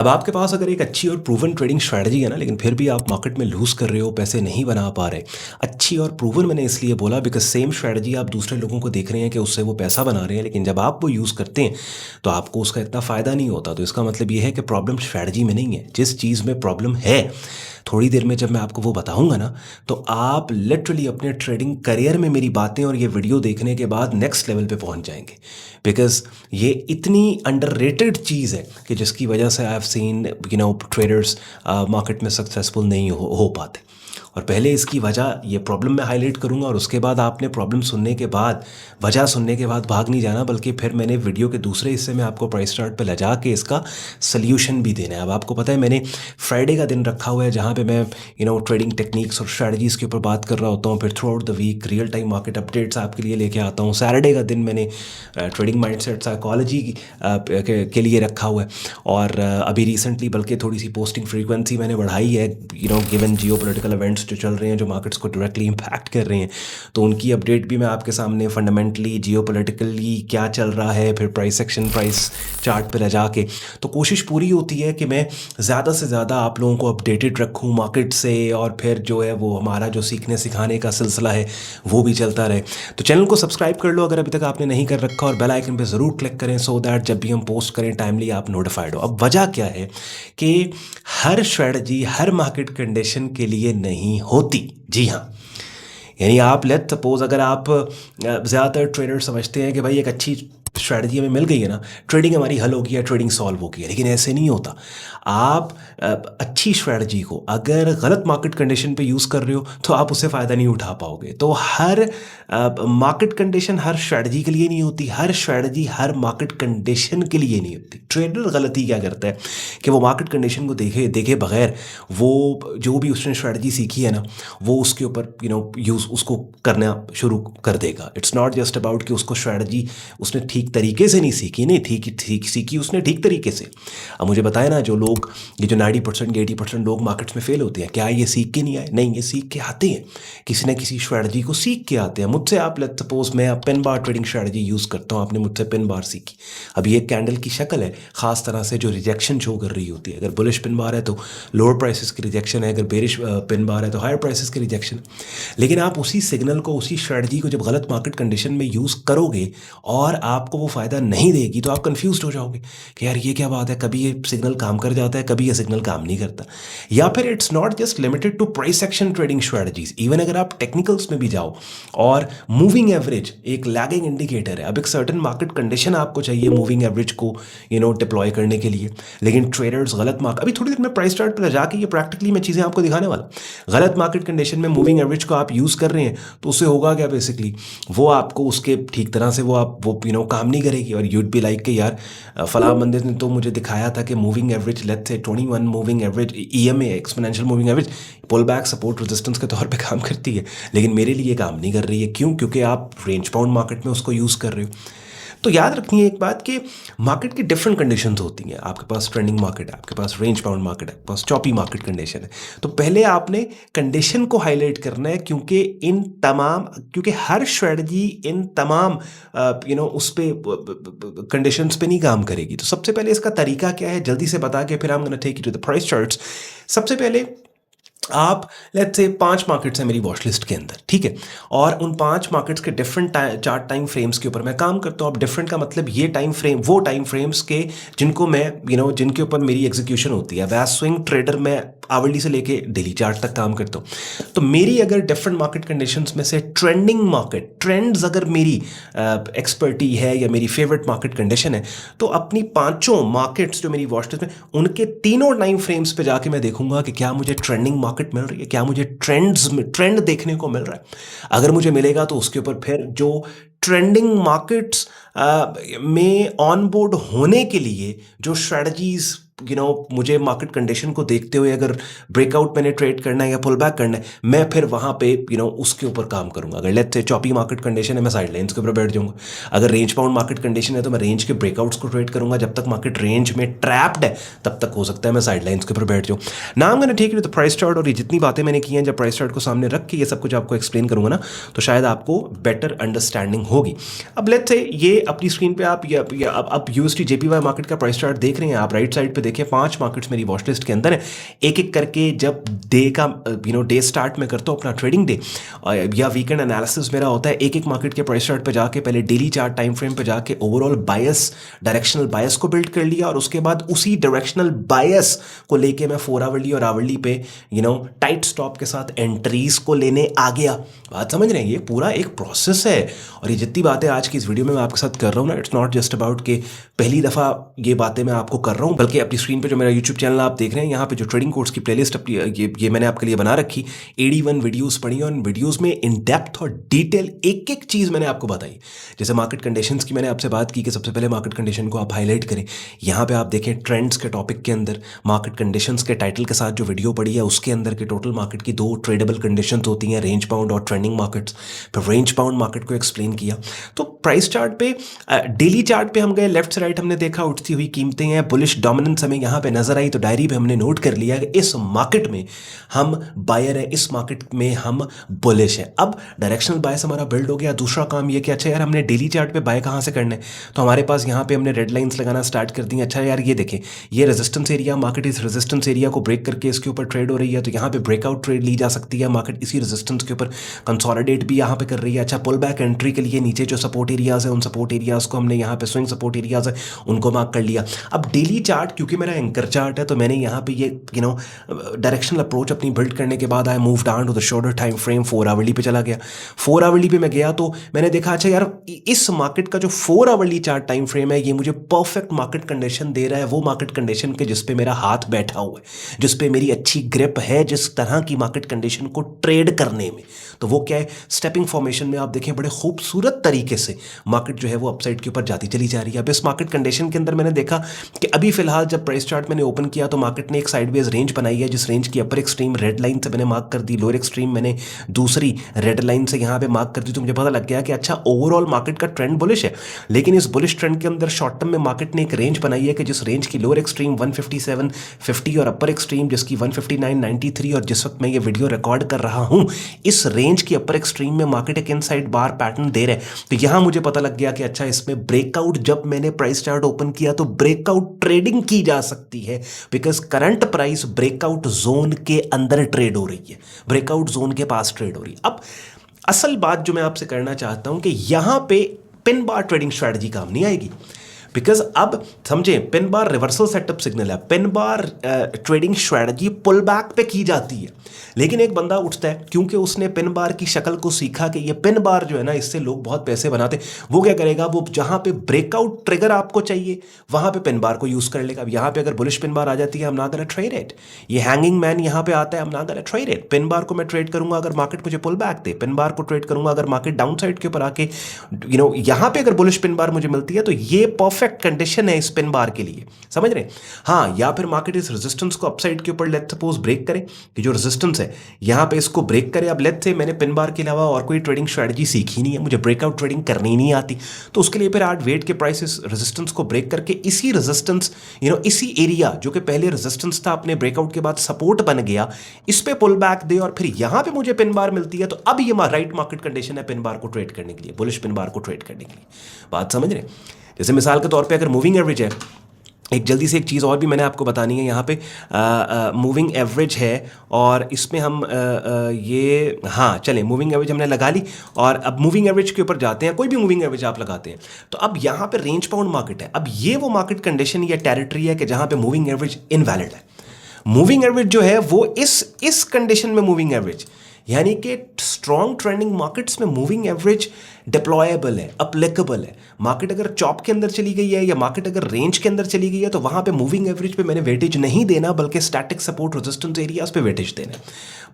अब आपके पास अगर एक अच्छी और प्रूवन ट्रेडिंग स्ट्रैटेजी है ना, लेकिन फिर भी आप मार्केट में लूज़ कर रहे हो, पैसे नहीं बना पा रहे। अच्छी और प्रूवन मैंने इसलिए बोला बिकॉज़ सेम स्ट्रैटेजी आप दूसरे लोगों को देख रहे हैं कि उससे वो पैसा बना रहे हैं, लेकिन जब आप वो यूज़ करते हैं तो आपको उसका इतना फ़ायदा नहीं होता। तो इसका मतलब ये है कि प्रॉब्लम स्ट्रैटेजी में नहीं है। जिस चीज़ में प्रॉब्लम है, थोड़ी देर में जब मैं आपको वो बताऊँगा ना, तो आप लिटरली अपने ट्रेडिंग करियर में मेरी बातें और ये वीडियो देखने के बाद नेक्स्ट लेवल पे पहुँच जाएँगे। बिकॉज़ ये इतनी अंडररेटेड चीज़ है कि जिसकी वजह से I have seen traders market में सक्सेसफुल नहीं हो पाते। और पहले इसकी वजह ये प्रॉब्लम मैं हाईलाइट करूंगा और उसके बाद आपने प्रॉब्लम सुनने के बाद, वजह सुनने के बाद भाग नहीं जाना, बल्कि फिर मैंने वीडियो के दूसरे हिस्से में आपको प्राइस चार्ट पे ले जा के इसका सल्यूशन भी देना है। अब आपको पता है मैंने फ्राइडे का दिन रखा हुआ है जहाँ पे मैं ट्रेडिंग टेक्निक्स और स्ट्रैटेजीज़ के ऊपर बात कर रहा होता हूँ। फिर throughout the week real time market updates आपके लिए लेके आता हूँ। सैटरडे का दिन मैंने ट्रेडिंग माइंडसेट साइकोलॉजी के लिए रखा हुआ है। और अभी रिसेंटली बल्कि थोड़ी सी पोस्टिंग फ्रीक्वेंसी मैंने बढ़ाई है, गिवन जियो पोलिटिकल इवेंट्स जो चल रहे हैं, जो मार्केट्स को डायरेक्टली इम्पैक्ट कर रहे हैं, तो उनकी अपडेट भी मैं आपके सामने फंडामेंटली जियो पोलिटिकली क्या चल रहा है, फिर प्राइस एक्शन, प्राइस चार्ट पर जाके। तो कोशिश पूरी होती है कि मैं ज़्यादा से ज़्यादा आप लोगों को अपडेटेड रखूँ मार्केट से, और फिर जो है वो हमारा जो सीखने सिखाने का सिलसिला है वो भी चलता रहे। तो चैनल को सब्सक्राइब कर लो अगर अभी तक आपने नहीं कर रखा, और बेल आइकन पे ज़रूर क्लिक करें सो दैट जब भी हम पोस्ट करें टाइमली आप नोटिफाइड हो। अब वजह क्या है कि हर स्ट्रेटजी हर मार्केट कंडीशन के लिए नहीं होती। जी हाँ, यानी आप लेट सपोज अगर आप ज़्यादातर ट्रेडर समझते हैं कि भाई एक अच्छी स्ट्रैटेजी हमें मिल गई है ना, ट्रेडिंग हमारी हल होगी या ट्रेडिंग सॉल्व होगी, लेकिन ऐसे नहीं होता। आप अच्छी स्ट्रैटेजी को अगर गलत मार्केट कंडीशन पे यूज़ कर रहे हो तो आप उससे फ़ायदा नहीं उठा पाओगे। तो हर मार्केट कंडीशन हर स्ट्रैटेजी के लिए नहीं होती, हर स्ट्रैटेजी हर मार्केट कंडीशन के लिए नहीं होती। ट्रेडर गलती क्या करता है कि वो मार्केट कंडीशन को देखे बगैर वो जो भी उसने स्ट्रैटेजी सीखी है ना, वो उसके ऊपर यूज़ उसको करना शुरू कर देगा। इट्स नॉट जस्ट अबाउट कि उसको स्ट्रैटेजी उसने ठीक तरीके से नहीं सीखी, नहीं ठीक सीखी उसने ठीक तरीके से। अब मुझे बताए ना, जो लोग ये जो 90% 80% लोग मार्केट्स में फेल होते हैं, क्या ये सीख के नहीं आए? नहीं, ये सीख के आते हैं, किसी ना किसी स्ट्रैटेजी को सीख के आते हैं। मुझसे आप लेट सपोज मैं पेन बार ट्रेडिंग स्ट्रैटेजी यूज़ करता हूँ, आपने मुझसे पेन बार सीखी। अब ये कैंडल की शक्ल है ख़ास तरह से जो रिजेक्शन शो कर रही होती है। अगर बुलिश पेन बार है तो लोअर प्राइसेस की रिजेक्शन है, अगर बेरिश पेन बार है तो हायर प्राइसेस की रिजेक्शन। लेकिन आप उसी सिग्नल को, उसी स्ट्रैटेजी को जब गलत मार्केट कंडीशन में यूज़ करोगे और आपको वो फ़ायदा नहीं देगी तो आप कंफ्यूज हो जाओगे कि यार ये क्या बात है, कभी ये सिग्नल काम कर जाता है, कभी ये सिग्नल काम नहीं करता। या फिर it's not just limited to price action trading strategies, even अगर आप टेक्निकल्स में भी जाओ और मूविंग एवरेज एक लैगिंग इंडिकेटर है। अब एक सर्टन मार्केट कंडीशन आपको चाहिए मूविंग एवरेज को डिप्लॉय करने के लिए, लेकिन ट्रेडर्स गलत मार्केट, अभी थोड़ी देर में प्राइस चार्ट पर जाके ये प्रैक्टिकली मैं चीज़ें आपको दिखाने वाला, गलत मार्केट कंडीशन में मूविंग एवरेज को आप यूज़ कर रहे हैं तो उससे होगा क्या, बेसिकली वो आपको उसके ठीक तरह से वो काम नहीं करेगी। और यूड बी लाइक के यार फलां बंदे ने तो मुझे दिखाया था कि moving average let's say 21 moving average EMA exponential moving average pull back support resistance के तौर पे काम करती है, लेकिन मेरे लिए काम नहीं कर रही है। क्यों? क्योंकि आप रेंज बाउंड मार्केट में उसको यूज़ कर रहे हो। तो याद रखनी है एक बात कि मार्केट की डिफरेंट कंडीशंस होती हैं। आपके पास ट्रेंडिंग मार्केट है, आपके पास रेंज बाउंड मार्केट है, आपके पास चॉपी मार्केट कंडीशन है। तो पहले आपने कंडीशन को हाईलाइट करना है, क्योंकि हर स्ट्रेटजी इन तमाम उस पे कंडीशंस पे नहीं काम करेगी। तो सबसे पहले इसका तरीका क्या है जल्दी से बता के फिर हम gonna take you to the price charts. सबसे पहले आप लेट्स से 5 मार्केट्स हैं मेरी वॉच लिस्ट के अंदर, ठीक है, और उन 5 मार्केट्स के डिफरेंट चार्ट टाइम फ्रेम्स के ऊपर मैं काम करता हूँ। अब डिफरेंट का मतलब ये टाइम फ्रेम, वो टाइम फ्रेम्स के जिनको मैं जिनके ऊपर मेरी एग्जीक्यूशन होती है। वैस स्विंग ट्रेडर मैं आवरली से लेके डेली चार्ट तक काम करता हूँ। तो मेरी अगर डिफरेंट मार्केट कंडीशंस में से ट्रेंडिंग मार्केट ट्रेंड्स अगर मेरी एक्सपर्टी है या मेरी फेवरेट मार्केट कंडीशन है, तो अपनी 5 मार्केट्स जो मेरी वॉच लिस्ट में, उनके तीनों टाइम फ्रेम्स पे जाके मैं देखूंगा कि क्या मुझे ट्रेंडिंग मार्केट मिल रही है, क्या मुझे ट्रेंड देखने को मिल रहा है। अगर मुझे मिलेगा तो उसके ऊपर फिर जो ट्रेंडिंग मार्केट्स में ऑन बोर्ड होने के लिए जो स्ट्रेटजीज मुझे मार्केट कंडीशन को देखते हुए अगर ब्रेकआउट मैंने ट्रेड करना है या पुल बैक करना है, मैं फिर वहाँ पे उसके ऊपर काम करूँगा। अगर let's say choppy market condition है, मैं साइड लाइन्स के ऊपर बैठ जाऊँगा। अगर रेंज बाउंड मार्केट कंडीशन है तो मैं रेंज के ब्रेकआउट्स को ट्रेड करूँगा। जब तक मार्केट रेंज में ट्रैप्ड है तब तक हो सकता है मैं साइड लाइन्स के ऊपर बैठ जाऊँ। नाम मैंने ठीक है तो प्राइस चार्ट और ये जितनी बातें मैंने की हैं, जब प्राइस चार्ट को सामने रख के ये सब कुछ आपको एक्सप्लेन करूँगा ना, तो शायद आपको बेटर अंडरस्टैंडिंग होगी। अब लेट्स से ये अपनी स्क्रीन पर आप USD JPY मार्केट का प्राइस चार्ट देख रहे हैं, आप राइट साइड पर देखें 5 मार्केट्स मेरी वॉच लिस्ट के अंदर है। एक एक करके जब डे का डे स्टार्ट में करता हूँ अपना ट्रेडिंग डे या वीकेंड एनालिसिस मेरा होता है, एक एक मार्केट के प्राइस चार्ट पे जाके पहले डेली चार्ट टाइम फ्रेम पे जाके ओवरऑल बायस, डायरेक्शनल बायस को बिल्ड कर लिया और उसके बाद उसी डायरेक्शनल बायस को लेके मैं 4 आवरली और आवरली पे टाइट स्टॉप के साथ एंट्रीज को लेने आ गया। बात समझ रहे हैं, ये पूरा एक प्रोसेस है। और ये जितनी बातें आज की इस वीडियो में मैं आपके साथ कर रहा हूँ ना, इट्स नॉट जस्ट अबाउट कि पहली दफ़ा ये बातें मैं आपको कर रहा हूँ, बल्कि अपनी स्क्रीन पे जो मेरा यूट्यूब चैनल आप देख रहे हैं, यहाँ पे जो ट्रेडिंग कोर्स की प्लेलिस्ट अपनी ये मैंने आपके लिए बना रखी, 81 वीडियोस पढ़ी और इन वीडियोस में इन डेप्थ और डिटेल एक एक चीज़ मैंने आपको बताई। जैसे मार्केट कंडीशंस की मैंने आपसे बात की कि सबसे पहले मार्केट कंडीशन को आप हाईलाइट करें। यहाँ पे आप देखें ट्रेंड्स के टॉपिक के अंदर मार्केट कंडीशंस के टाइटल के साथ जो वीडियो पड़ी है उसके अंदर के टोटल मार्केट की 2 ट्रेडेबल कंडीशंस होती हैं, रेंज बाउंड और ट्रेंडिंग मार्केट्स। फिर रेंज बाउंड मार्केट को एक्सप्लेन किया। तो प्राइस चार्ट पे डेली चार्ट पे हम गए, लेफ्ट से राइट हमने देखा उठती हुई कीमतें हैं, बुलिश डोमिनेंस हमें यहाँ पे नजर आई, तो डायरी पे हमने नोट कर लिया कि इस मार्केट में हम बायर है, इस मार्केट में हम बुलिश है। अब डायरेक्शनल बायस हमारा बिल्ड हो गया। दूसरा काम ये कि अच्छा यार हमने डेली चार्ट पे बाय कहाँ से करना है, तो हमारे पास यहाँ पे हमने रेड लाइंस लगाना स्टार्ट कर दी। अच्छा यार ये देखें, ये रेजिस्टेंस एरिया, मार्केट इस रेजिस्टेंस एरिया को ब्रेक करके इसके ऊपर ट्रेड हो रही है, तो यहाँ पे ब्रेकआउट ट्रेड ली जा सकती है। मार्केट इसी रेजिस्टेंस के ऊपर कंसोलिडेट भी यहाँ पे कर रही है। अच्छा, पुल बैक एंट्री के लिए नीचे जो सपोर्ट एरियाज है, उन सपोर्ट एरियाज को हमने यहाँ पे स्विंग सपोर्ट एरियाज है उनको मार्क कर लिया। अब डेली चार्ट क्योंकि मेरा एंकर चार्ट है, तो मैंने यहाँ पे ये डायरेक्शनल अप्रोच अपनी बिल्ड करने के बाद I move down to the shorter time frame, 4 hourly पे चला गया। 4 आवरली पे मैं गया तो मैंने देखा अच्छा यार इस मार्केट का जो 4 आवरली चार्ट टाइम फ्रेम है ये मुझे परफेक्ट मार्केट कंडीशन दे रहा है, वो मार्केट कंडीशन के जिस पे मेरा हाथ बैठा हुआ है, जिस पे मेरी अच्छी ग्रिप है, जिस तरह की मार्केट कंडीशन को ट्रेड करने में। तो वो क्या है, स्टेपिंग फॉर्मेशन में आप देखें बड़े खूबसूरत तरीके से मार्केट जो है वो अपसाइड के ऊपर जाती चली जा रही है। अब इस मार्केट कंडीशन के अंदर मैंने देखा कि अभी फिलहाल जब प्राइस चार्ट मैंने ओपन किया तो मार्केट ने एक साइडवेज रेंज बनाई है, जिस रेंज की अपर एक्सट्रीम रेड लाइन से मैंने मार्क कर दी, लोअर एक्सट्रीम मैंने दूसरी रेड लाइन से यहाँ पे मार्क कर दी। तो मुझे पता लग गया कि अच्छा ओवरऑल मार्केट का ट्रेंड बुलिश है, लेकिन इस बुलिश ट्रेंड के अंदर शॉर्ट टर्म में मार्केट ने एक रेंज बनाई है कि जिस रेंज की लोअर एक्सट्रीम 157.50 और अपर एक्सट्रीम जिसकी 159.93 और जिस वक्त मैं ये वीडियो रिकॉर्ड कर रहा हूँ इस रेंज की अपर एक्सट्रीम में मार्केट एक इनसाइड बार पैटर्न दे रहे हैं। तो यहाँ मुझे पता लग गया कि अच्छा इसमें ब्रेकआउट, जब मैंने प्राइस चार्ट ओपन किया तो ब्रेकआउट ट्रेडिंग की जा सकती है, because current price breakout zone के अंदर ट्रेड हो रही है, ब्रेकआउट जोन के पास ट्रेड हो रही है। अब असल बात जो मैं आपसे करना चाहता हूं कि यहां पे पिन बार ट्रेडिंग स्ट्रैटेजी काम नहीं आएगी, बिकॉज अब समझे pin bar reversal setup signal है, pin bar trading strategy pull back पे की जाती है। लेकिन एक बंदा उठता है क्योंकि उसने पिन बार की शक्ल को सीखा कि ये पिन बार जो है ना इससे लोग बहुत पैसे बनाते, वो क्या करेगा, वो जहां पे ब्रेकआउट ट्रिगर आपको चाहिए वहां पे पिन बार को यूज कर लेगा। अब यहां पे अगर बुलिश पिन बार आ जाती है, हम ना गोना ट्रेड इट, ये हैंगिंग मैन यहां पे आता है, हम ना gonna trade it. Pin bar को मैं ट्रेड करूंगा अगर मार्केट मुझे पुल बैक दे, पिन बार को ट्रेड करूंगा अगर मार्केट डाउन साइड के ऊपर आके यहां पे अगर बुलिश पिन बार मुझे मिलती है, तो ये परफेक्ट कंडीशन है इस पिन बार के लिए, समझ रहे हैं। हाँ, या फिर मार्केट इस रेजिस्टेंस को अपसाइड के ऊपर लेट्स सपोज ब्रेक करे, कि जो रेजिस्टेंस है यहां पे इसको ब्रेक करे। अब लेट्स से मैंने पिन बार के अलावा और कोई ट्रेडिंग स्ट्रेटजी सीखी नहीं है, मुझे ब्रेकआउट ट्रेडिंग करनी नहीं आती, तो उसके लिए फिर आज वेट के प्राइस रेजिस्टेंस को ब्रेक करके इसी रेजिस्टेंस इसी एरिया जो कि पहले रेजिस्टेंस था अपने ब्रेकआउट के बाद सपोर्ट बन गया, इस पे पुल बैक दे और फिर यहां पे मुझे पिन बार मिलती है, तो अब ये राइट मार्केट कंडीशन है पिन बार को ट्रेड करने के लिए, बुलिश पिन बार को ट्रेड करने के लिए। बात समझ रहे हैं। जैसे मिसाल के तौर पे अगर मूविंग एवरेज है, एक जल्दी से एक चीज़ और भी मैंने आपको बतानी है, यहाँ पे मूविंग एवरेज है और इसमें हम हाँ चलें मूविंग एवरेज हमने लगा ली और अब मूविंग एवरेज के ऊपर जाते हैं। कोई भी मूविंग एवरेज आप लगाते हैं तो अब यहाँ पे रेंज बाउंड मार्केट है। अब ये वो मार्केट कंडीशन या टेरिटरी है कि जहाँ पे मूविंग एवरेज इनवैलिड है। मूविंग एवरेज जो है वो इस कंडीशन में मूविंग एवरेज यानी कि स्ट्रॉन्ग ट्रेंडिंग मार्केट्स में मूविंग एवरेज डिप्लॉयबल है, अप्लीकेबल है। मार्केट अगर चॉप के अंदर चली गई है या मार्केट अगर रेंज के अंदर चली गई है तो वहां पे मूविंग एवरेज पे मैंने वेटेज नहीं देना, बल्कि स्टैटिक सपोर्ट रेजिस्टेंस एरियाज पे वेटेज देना।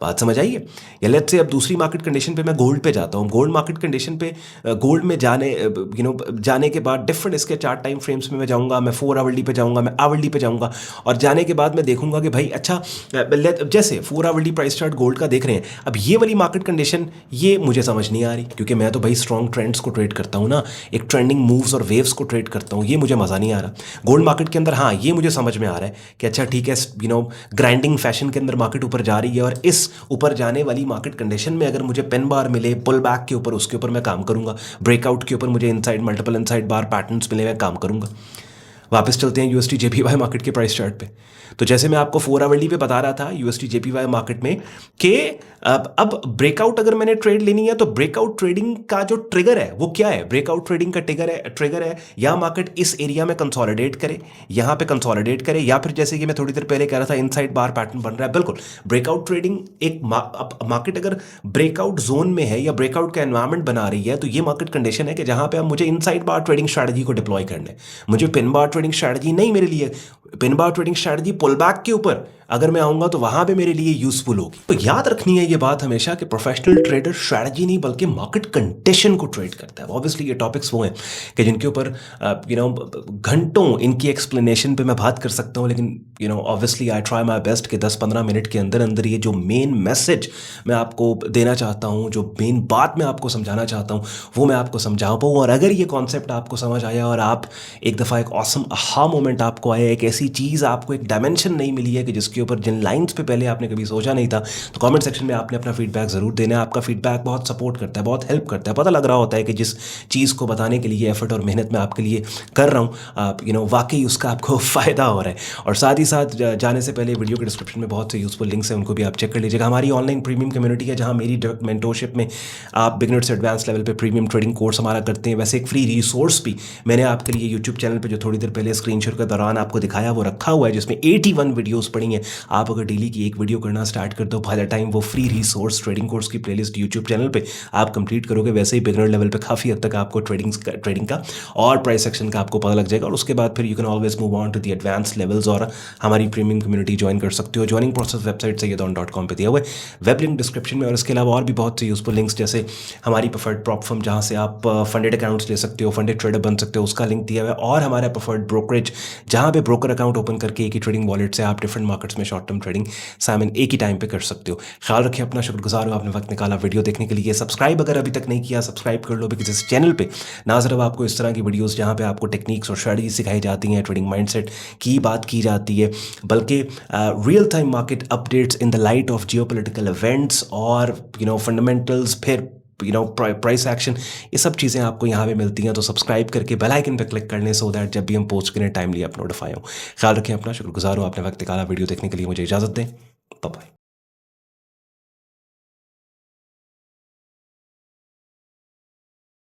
बात समझ आई है। या लेट्स से अब दूसरी मार्केट कंडीशन पे मैं गोल्ड पे जाता हूँ। गोल्ड मार्केट कंडीशन पे गोल्ड में जाने के बाद डिफरेंट इसके 4 टाइम फ्रेम्स में मैं जाऊँगा, मैं 4 आवरली पे जाऊँगा, मैं आवरली पे जाऊँगा और जाने के बाद मैं देखूंगा कि भाई अच्छा जैसे 4 आवरली प्राइस चार्ट गोल्ड का देख रहे हैं, अब ये वाली मार्केट कंडीशन ये मुझे समझ नहीं आ रही, क्योंकि मैं तो भाई स्ट्रॉन्ग ट्रेंड्स को ट्रेड करता हूँ ना, एक ट्रेंडिंग मूव्स और वेव्स को ट्रेड करता हूँ, ये मुझे मज़ा नहीं आ रहा। गोल्ड मार्केट के अंदर हाँ ये मुझे समझ में आ रहा है कि अच्छा ठीक है ग्राइंडिंग फैशन के अंदर मार्केट ऊपर जा रही है और इस ऊपर जाने वाली मार्केट कंडीशन में अगर मुझे पेन बार मिले पुल बैक के ऊपर, उसके ऊपर मैं काम करूँगा। ब्रेकआउट के ऊपर मुझे इनसाइड मल्टीपल इनसाइड बार पैटर्न्स मिले, मैं काम करूँगा। वापस चलते हैं यूएसटी जेपीवाई मार्केट के प्राइस चार्ट पे। तो जैसे मैं आपको 4 आवरली पे बता रहा था यूएसटी जेपीवाई मार्केट में कि अब ब्रेकआउट अगर मैंने ट्रेड लेनी है तो ब्रेकआउट ट्रेडिंग का जो ट्रिगर है वो क्या है? ब्रेकआउट ट्रेडिंग का ट्रिगर है या मार्केट इस एरिया में कंसोलिडेट करे, यहाँ पे कंसोलिडेट करे, या फिर जैसे कि मैं थोड़ी देर पहले कह रहा था इनसाइड बार पैटर्न बन रहा है। बिल्कुल ब्रेकआउट ट्रेडिंग एक मार्केट अगर ब्रेकआउट जोन में है या ब्रेकआउट का एनवायरमेंट बना रही है तो ये मार्केट कंडीशन है कि जहां पे अब मुझे इनसाइड बार ट्रेडिंग स्ट्रैटेजी को डिप्लॉय करना है। मुझे पिन बार ट्रेडिंग स्ट्रैटेजी नहीं मेरे लिए, pin bar trading strategy pull back के ऊपर अगर मैं आऊंगा तो वहां पे मेरे लिए यूजफुल होगी। तो याद रखनी है ये बात हमेशा कि प्रोफेशनल ट्रेडर स्ट्रैटेजी नहीं बल्कि मार्केट कंडीशन को ट्रेड करता है। ऑब्वियसली ये टॉपिक्स वो हैं कि जिनके ऊपर घंटों इनकी एक्सप्लेनेशन पे मैं बात कर सकता हूँ, लेकिन obviously I try my best कि 10-15 मिनट के अंदर अंदर ये जो मेन मैसेज मैं आपको देना चाहता हूँ, जो मेन बात मैं आपको समझाना चाहता हूँ वो मैं आपको समझा पाऊँ। और अगर ये कॉन्सेप्ट आपको समझ आया और आप एक दफ़ा एक ऑसम aha मोमेंट आपको आया, एक ऐसी चीज़ आपको एक डायमेंशन नहीं मिली है कि जिसके ऊपर जिन लाइंस पे पहले आपने कभी सोचा नहीं था, तो कमेंट सेक्शन में आपने अपना फीडबैक ज़रूर देना है। आपका फीडबैक बहुत सपोर्ट करता है, बहुत हेल्प करता है। पता लग रहा होता है कि जिस चीज़ को बताने के लिए एफर्ट और मेहनत मैं आपके लिए कर रहा हूँ वाकई उसका आपको फ़ायदा हो रहा है। और साथ ही साथ जाने से पहले वीडियो के डिस्क्रिप्शन में बहुत से यूजफुल लिंक्स हैं, उनको भी आप चेक कर लीजिएगा। हमारी ऑनलाइन प्रीमियम कम्युनिटी है जहाँ मेरी डायरेक्ट मेंटोरशिप में आप बिगिनर से एडवांस लेवल पे प्रीमियम ट्रेडिंग कोर्स हमारा करते हैं। वैसे एक फ्री रिसोर्स भी मैंने आपके लिए यूट्यूब चैनल पे जो थोड़ी देर पहले स्क्रीन शेयर के दौरान आपको दिखाया वो रखा हुआ है, जिसमें 81 वीडियोस पड़ी हैं। आप अगर डेली की एक वीडियो करना स्टार्ट कर दो, बाय द टाइम वो फ्री रिसोर्स ट्रेडिंग कोर्स की प्लेलिस्ट यूट्यूब चैनल पे आप कंप्लीट करोगे, वैसे ही बिगिनर लेवल पे काफ़ी हद तक आपको ट्रेडिंग का और प्राइस सेक्शन का आपको पता लग जाएगा। और उसके बाद फिर you can always move on to the advance levels और हमारी प्रीमियम कम्युनिटी ज्वाइन कर सकते हो। ज्वाइनिंग प्रोसेस वेबसाइट sayyadon.com पे दिया हुआ है, वेब लिंक डिस्क्रिप्शन में। और इसके अलावा और भी बहुत से यूजफुल लिंक्स, जैसे हमारी प्रेफर्ड प्रॉप फर्म जहाँ से आप फंडेड अकाउंट्स ले सकते हो, फंडेड ट्रेडर बन सकते हो, उसका लिंक दिया हुआ है। और हमारा प्रेफर्ड ब्रोकरेज जहाँ पे ब्रोकर अकाउंट ओपन करके एक ही ट्रेडिंग वॉलेट से आप डिफरेंट मार्केट्स में शॉर्ट टर्म ट्रेडिंग सामने एक ही टाइम पे कर सकते हो। ख्याल रखिए अपना, शुक्रगुजार हो आपने वक्त निकाला वीडियो देखने के लिए। सब्सक्राइब अगर अभी तक नहीं किया सब्सक्राइब कर लो, बिकॉज इस चैनल पे ना सिर्फ आपको इस तरह की वीडियोस जहाँ पे आपको टेक्निक्स और स्ट्रेटजी सिखाई जाती हैं, ट्रेडिंग माइंडसेट की बात की जाती है, बल्कि real time market updates in the light of geopolitical events और फंडामेंटल्स, फिर प्राइस एक्शन, ये सब चीज़ें आपको यहाँ पे मिलती हैं। तो सब्सक्राइब करके बेल आइकन पे क्लिक करने सो दैट जब भी हम पोस्ट करें टाइमली आप नोटिफाई हो। ख्याल रखें अपना, शुक्रगुजार हो आपने वक्त निकाला वीडियो देखने के लिए। मुझे इजाज़त दें, बाय बाय।